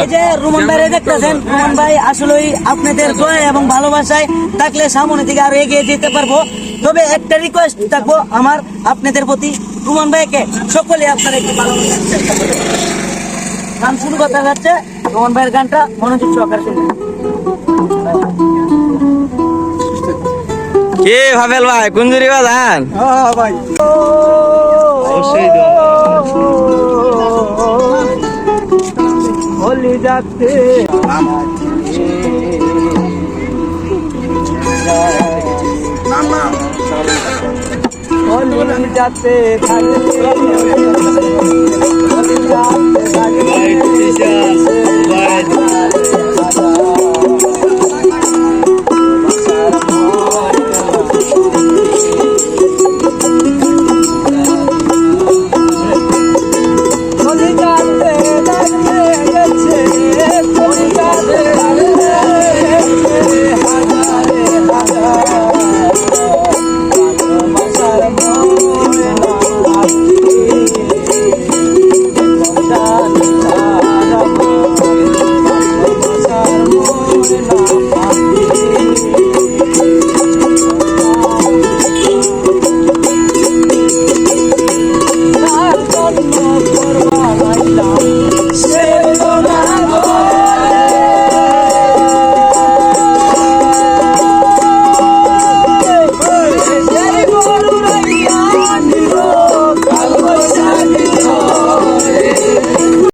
এই যে রুমন ভাই দেখতেছেন, রুমন ভাই আসলেই আপনাদের দয়া এবং ভালোবাসায় থাকলে সামনে দিকে আরো এগিয়ে যেতে পারবো। তবে একটা রিকোয়েস্ট থাকবো আমার আপনাদের প্রতি, রুমন ভাইকে সকলে আপনারা একটু ভালোবাসার চেষ্টা করবেন। গান শুরু করতে যাচ্ছে, রুমন ভাইয়ের গানটা মনোযোগ সহকারে শুনবেন। কে ভাবেল ভাই কুঞ্জুরি বাজান? ভাই হোলি যাচ্ছে হোলি যাচ্ছে